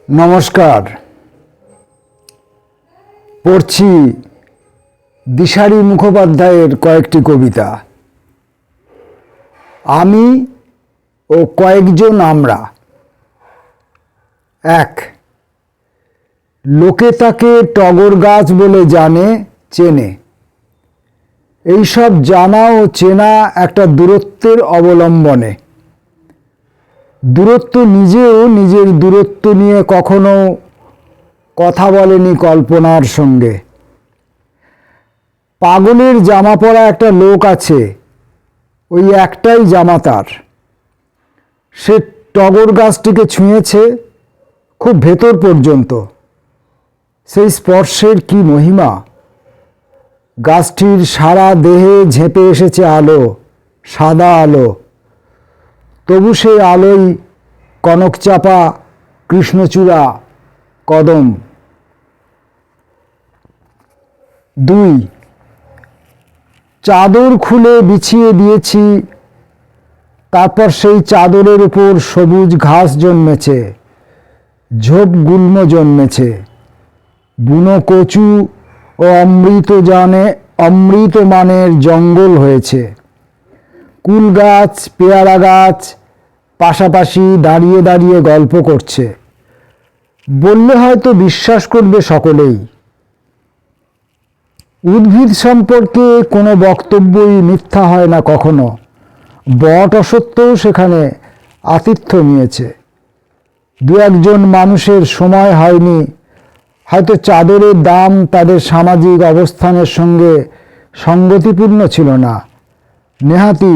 নমস্কার। পড়ছি দিশারি মুখোপাধ্যায়ের কয়েকটি কবিতা। আমি ও কয়েকজন আমরা। এক, লোকে তাকে টগর গাছ বলে জানে, চেনে। এইসব জানা ও চেনা একটা দূরত্বের অবলম্বনে। দূরত্ব নিজেও নিজের দূরত্ব নিয়ে কখনো কথা বলেনি কল্পনার সঙ্গে। পাগলের জামা পরা একটা লোক আছে, ওই একটাই জামা তার। সে টগর গাছটিকে ছুঁয়েছে খুব ভেতর পর্যন্ত। সেই স্পর্শের কি মহিমা! গাছটির সারা দেহে ঝেঁপে এসেছে আলো, সাদা আলো। তবু সেই আলোই কনকচাপা, কৃষ্ণচূড়া, কদম। দুই, চাদর খুলে বিছিয়ে দিয়েছি, তারপর সেই চাদরের উপর সবুজ ঘাস জন্মেছে, ঝোপ গুল্ম জন্মেছে, বুনো কচু ও অমৃত মানের জঙ্গল হয়েছে। কুল গাছ, পেয়ারা গাছ পাশাপাশি দাঁড়িয়ে দাঁড়িয়ে গল্প করছে। বললে হয়তো বিশ্বাস করবে সকলেই। উদ্ভিদ সম্পর্কে কোনো বক্তব্যই মিথ্যা হয় না কখনো। বট অসত্যও সেখানে আতিথ্য নিয়েছে। দু একজন মানুষের সময় হয়নি, হয়তো চাদরের দাম তাদের সামাজিক অবস্থানের সঙ্গে সঙ্গতিপূর্ণ ছিল না। নেহাতি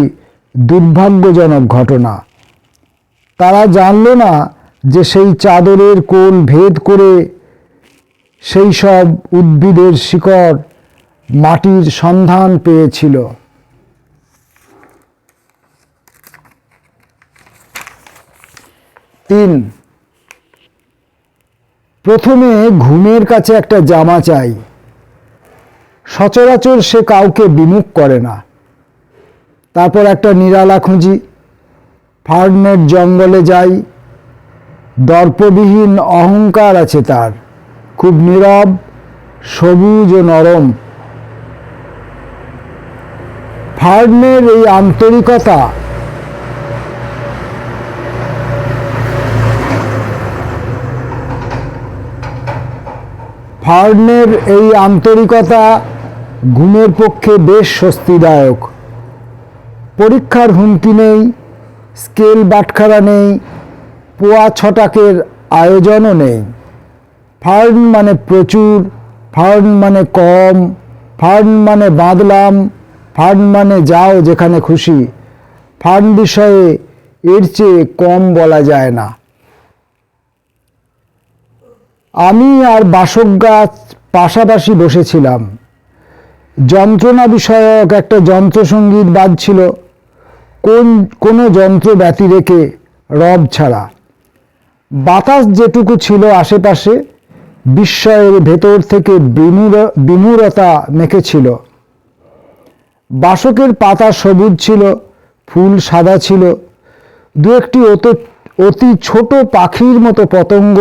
দুর্ভাগ্যজনক ঘটনা। তারা জানল না যে সেই চাদরের কোল ভেদ করে সেই সব উদ্ভিদের শিকড় মাটির সন্ধান পেয়েছিল। তিন, প্রথমে ঘুমের কাছে একটা জামা চাই। সচরাচর সে কাউকে বিমুখ করে না। তারপর একটা নিরালা খুঁজি, ফার্নের জঙ্গলে যাই। দর্পবিহীন অহংকার আছে তার, খুব নীরব, সবুজ ও নরম। ফার্নের এই আন্তরিকতা ঘুমের পক্ষে বেশ স্বস্তিদায়ক। পরীক্ষার হুমকি নেই, স্কেল বাটখারা নেই, পোয়া ছটাকের আয়োজনও নেই। ফার্ন মানে প্রচুর, ফার্ন মানে কম, ফার্ন মানে বাঁধলাম, ফার্ন মানে যাও যেখানে খুশি। ফার্ন বিষয়ে এর চেয়ে কম বলা যায় না। আমি আর বাসক গাছ পাশাপাশি বসেছিলাম। যন্ত্রণা বিষয়ক একটা যন্ত্রসঙ্গীত বাজছিল, কোনো যন্ত্র ব্যতি রেখে, রব ছাড়া। বাতাস যেটুকু ছিল আশেপাশে, বিস্ময়ের ভেতর থেকে বিমূরতা মেখেছিল। বাসকের পাতা সবুজ ছিল, ফুল সাদা ছিল। দু একটি অতি ছোট পাখির মতো পতঙ্গ,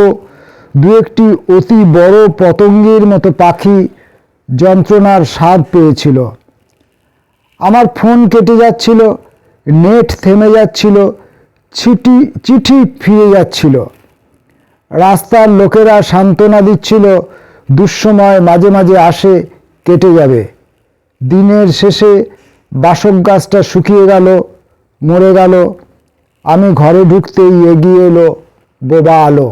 দু একটি অতি বড় পতঙ্গের মতো পাখি যন্ত্রণার স্বাদ পেয়েছিল। আমার ফোন কেটে যাচ্ছিল, নেট থেমে যাচ্ছিল, চিঠি ফিরে যাচ্ছিল। রাস্তার লোকেরা সান্ত্বনা দিচ্ছিল, দুঃসময় মাঝে মাঝে আসে, কেটে যাবে। দিনের শেষে বাসক গাছটা শুকিয়ে গেল, মরে গেল। আমি ঘরে ঢুকতেই এগিয়ে এলো বোবা আলো।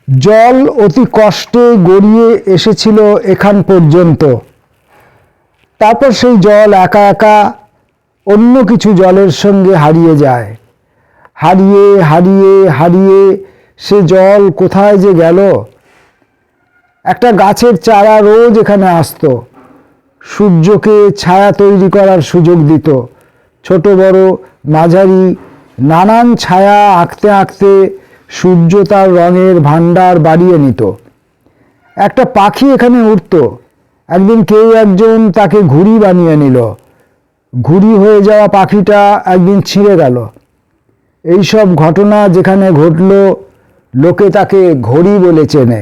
জল অতি কষ্টে গড়িয়ে এসেছিল এখান পর্যন্ত। তারপর সেই জল একা একা অন্য কিছু জলের সঙ্গে হারিয়ে যায়। হারিয়ে হারিয়ে হারিয়ে সে জল কোথায় যে গেল। একটা গাছের চারা রোজ এখানে আসতো, সূর্যকে ছায়া তৈরি করার সুযোগ দিত। ছোট বড় মাঝারি নানান ছায়া আঁকতে আঁকতে সূর্য তার রঙের ভাণ্ডার বাড়িয়ে নিত। একটা পাখি এখানে উড়ত। একদিন কেউ একজন তাকে ঘুড়ি বানিয়ে নিল। ঘুড়ি হয়ে যাওয়া পাখিটা একদিন ছিঁড়ে গেল। এইসব ঘটনা যেখানে ঘটল লোকে তাকে ঘড়ি বলে চেনে।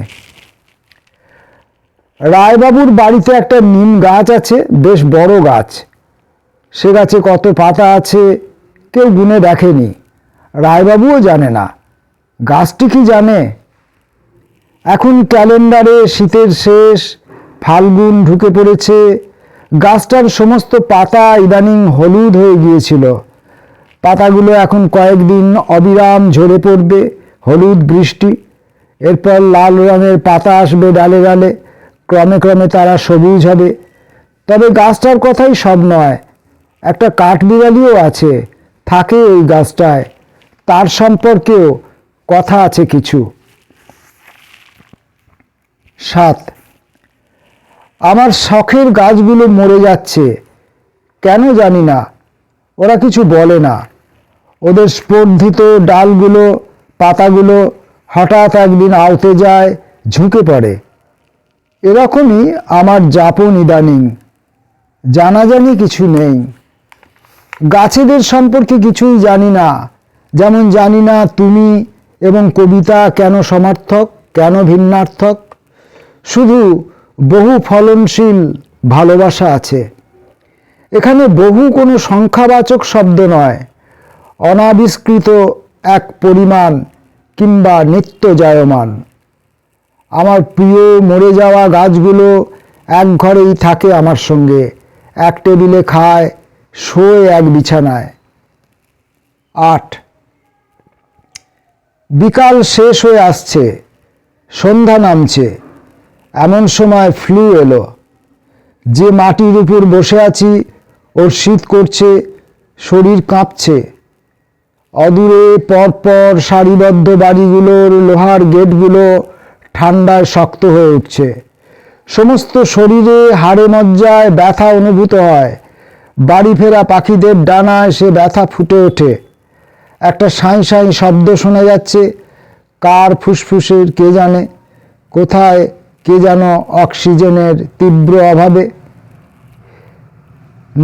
রায়বাবুর বাড়িতে একটা নিম গাছ আছে, বেশ বড় গাছ। সে গাছে কত পাতা আছে কেউ গুনে দেখেনি, রায়বাবুও জানে না। গাছটি কি জানে? এখন ক্যালেন্ডারে শীতের শেষ, ফাল্গুন ঢুকে পড়েছে। গাছটার সমস্ত পাতা ইদানিং হলুদ হয়ে গিয়েছিল। পাতাগুলো এখন কয়েকদিন অবিরাম ঝরে পড়বে, হলুদ বৃষ্টি। এরপর লাল রঙের পাতা আসবে ডালে ডালে, ক্রমে ক্রমে তারা সবুজ হবে। তবে গাছটার কথাই সব নয়, একটা কাঠবিড়ালিও আছে, থাকে এই গাছটায়। তার সম্পর্কেও কথা আছে কিছু। 7. আমার শখের গাছগুলো মরে যাচ্ছে, কেন জানি না। ওরা কিছু বলে না। ওদের স্পর্ধিত ডালগুলো, পাতাগুলো হঠাৎ একদিন আউতে যায়, ঝুঁকে পড়ে। এরকমই আমার যাপন ইদানিং। জানাজানি কিছু নেই। গাছেদের সম্পর্কে কিছুই জানি না। যেমন জানি না তুমি এবং কবিতা কেন সমার্থক, কেন ভিন্নার্থক। শুধু বহু ফলনশীল ভালোবাসা আছে। এখানে বহু কোনো সংখ্যাবাচক শব্দ নয়, অনাবিষ্কৃত এক পরিমাণ কিংবা নিত্য জায়মান। আমার প্রিয় মরে যাওয়া গাছগুলো এক ঘরেই থাকে আমার সঙ্গে, এক টেবিলে খায়, শোয় এক বিছানায়। 8. বিকাল শেষ হয়ে আসছে, সন্ধ্যা নামছে। এমন সময় ফ্লু এলো। যে মাটির উপর বসে আছি ওর শীত করছে, শরীর কাঁপছে। অদূরে পরপর সারিবদ্ধ বাড়িগুলোর লোহার গেটগুলো ঠান্ডায় শক্ত হয়ে উঠছে। সমস্ত শরীরে হাড়ে মজ্জায় ব্যথা অনুভূত হয়। বাড়ি ফেরা পাখিদের ডানায় সে ব্যথা ফুটে ওঠে। একটা সাঁই সাঁই শব্দ শোনা যাচ্ছে, কার ফুসফুসের কে জানে। কোথায় কে যেন অক্সিজেনের তীব্র অভাবে।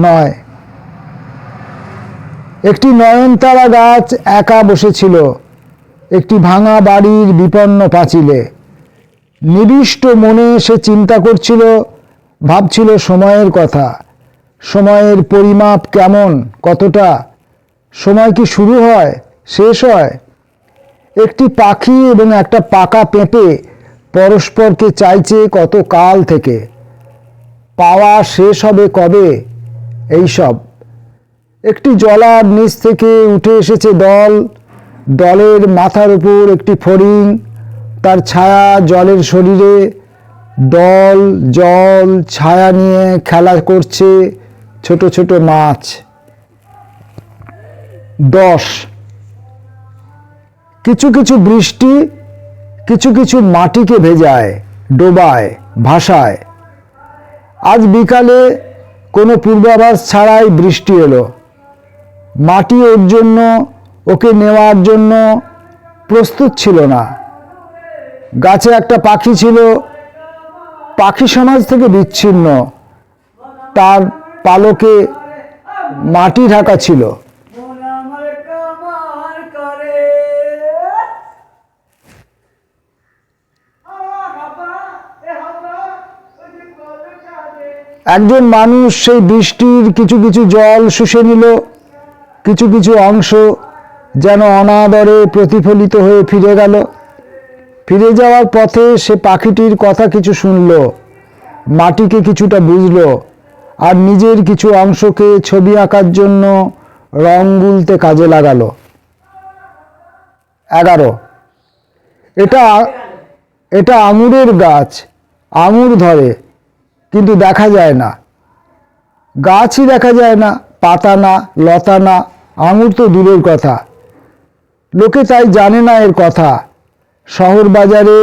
9. একটি নয়নতারা গাছ একা বসেছিল একটি ভাঙা বাড়ির বিপন্ন পাঁচিলে। নিবিষ্ট মনে সে চিন্তা করছিল, ভাবছিল সময়ের কথা। সময়ের পরিমাপ কেমন, কতটা? সময় কি শুরু হয়, শেষ হয়? একটি পাখি এবং একটা পাকা পেঁপে পরস্পরকে চাইছে কত কাল থেকে। পাওয়া শেষ হবে কবে? এইসব। একটি জলার নিচ থেকে উঠে এসেছে দল। দলের মাথার উপর একটি ফড়িং, তার ছায়া জলের শরীরে। দল জল ছায়া নিয়ে খেলা করছে ছোট ছোট মাছ। 10. কিছু কিছু বৃষ্টি কিছু কিছু মাটিকে ভেজায়, ডোবায়, ভাসায়। আজ বিকালে কোনো পূর্বাভাস ছাড়াই বৃষ্টি এলো। মাটি ওর জন্য, ওকে নেওয়ার জন্য প্রস্তুত ছিল না। গাছে একটা পাখি ছিল, পাখি সমাজ থেকে বিচ্ছিন্ন। তার পালকে মাটি ঢাকা ছিল। একজন মানুষ সেই বৃষ্টির কিছু কিছু জল শুষে নিল। কিছু কিছু অংশ যেন অনাদরে প্রতিফলিত হয়ে ফিরে গেল। ফিরে যাওয়ার পথে সে পাখিটির কথা কিছু শুনল, মাটিকে কিছুটা বুঝল, আর নিজের কিছু অংশকে ছবি আঁকার জন্য রং গুলতে কাজে লাগালো। 11. এটা আঙুরের গাছ, আঙুর ধরে, কিন্তু দেখা যায় না। গাছই দেখা যায় না, পাতা না, লতা না, আঙুর তো দূরের কথা। লোকে তাই জানে না এর কথা। শহর বাজারে,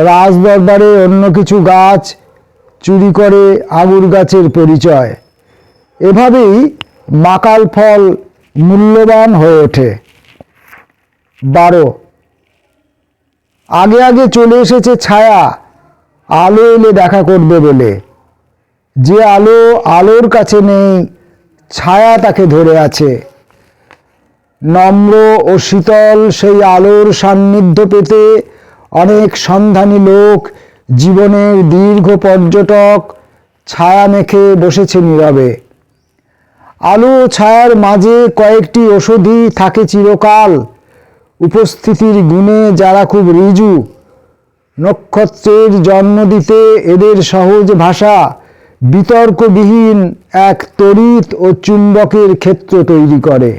রাজ দরবারে অন্য কিছু গাছ চুরি করে আঙুর গাছের পরিচয়। এভাবেই মাকাল ফল মূল্যবান হয়ে ওঠে। 12. আগে আগে চলে এসেছে ছায়া, আলো এলে দেখা করবে বলে। যে আলো আলোর কাছে নেই, ছায়া তাকে ধরে আছে। নম্র ও শীতল সেই আলোর সান্নিধ্য পেতে অনেক সন্ধানী লোক, জীবনের দীর্ঘ পর্যটক ছায়া মেখে বসেছে নীরবে। আলো ও ছায়ার মাঝে কয়েকটি ওষুধই থাকে চিরকাল, উপস্থিতির গুণে যারা খুব ঋজু। নক্ষত্রের জন্ম দিতে এদের সহজ ভাষা বিতর্কবিহীন এক তড়িৎ ও চুম্বকের ক্ষেত্র তৈরি করে।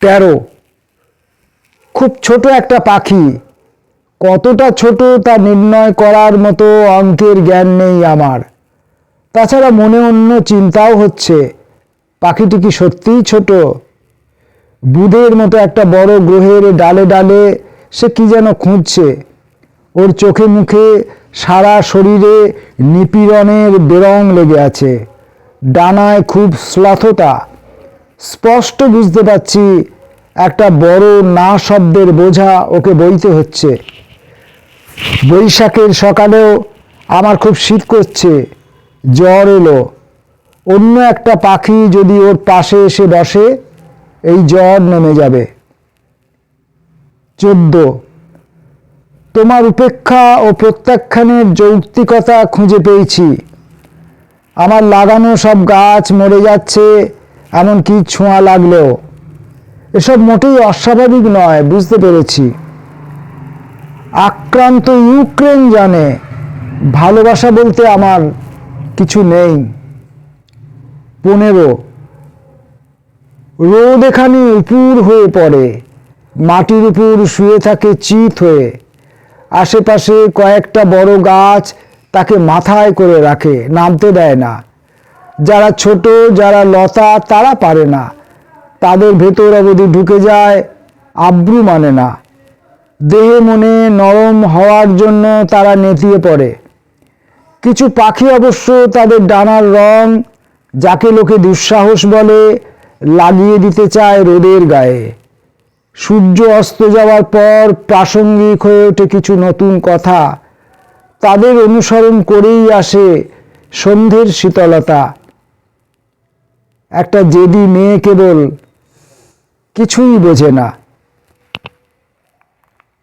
13 খুব ছোট একটা পাখি, কতটা ছোট তা নির্ণয় করার মতো অঙ্কের জ্ঞান নেই আমার। তাছাড়া মনে অন্য চিন্তাও হচ্ছে, পাখিটি কি সত্যিই ছোট? বুধের মতো একটা বড় গ্রহের ডালে ডালে সে কি যেন খুঁজছে। ওর চোখে মুখে সারা শরীরে নিপীড়নের বেরং লেগে আছে, ডানায় খুব শ্লথতা। স্পষ্ট বুঝতে পারছি একটা বড় না শব্দের বোঝা ওকে বইতে হচ্ছে। বৈশাখের সকালেও আমার খুব শীত করছে, জ্বর এলো। অন্য একটা পাখি যদি ওর পাশে এসে বসে, এই জ্বর নেমে যাবে। 14 তোমার উপেক্ষা ও প্রত্যাখ্যানের যৌক্তিকতা খুঁজে পেয়েছি। আমার লাগানো সব গাছ মরে যাচ্ছে, এমনকি ছোঁয়া লাগলেও। এসব মোটেই অস্বাভাবিক নয়, বুঝতে পেরেছি। আক্রান্ত ইউক্রেন জানে ভালোবাসা বলতে আমার কিছু নেই। 15 রোদ এখানে উপুর হয়ে পড়ে, মাটির উপর শুয়ে থাকে চিত হয়ে। আশেপাশে কয়েকটা বড় গাছ তাকে মাথায় করে রাখে, নামতে দেয় না। যারা ছোট, যারা লতা, তারা পারে না, তাদের ভেতর অবধি ঢুকে যায়, আব্রু মানে না। দেহে মনে নরম হওয়ার জন্য তারা নেতিয়ে পড়ে। কিছু পাখি অবশ্য তাদের ডানার রং, যাকে লোকে দুঃসাহস বলে, লাগিয়ে দিতে চায় রোদের গায়ে। সূর্য অস্ত যাওয়ার পর প্রাসঙ্গিক হয়ে ওঠে কিছু নতুন কথা, তাদের অনুসরণ করেই আসে সন্ধ্যের শীতলতা। একটা জেদি মেয়ে কেবল কিছুই বোঝে না।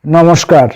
নমস্কার।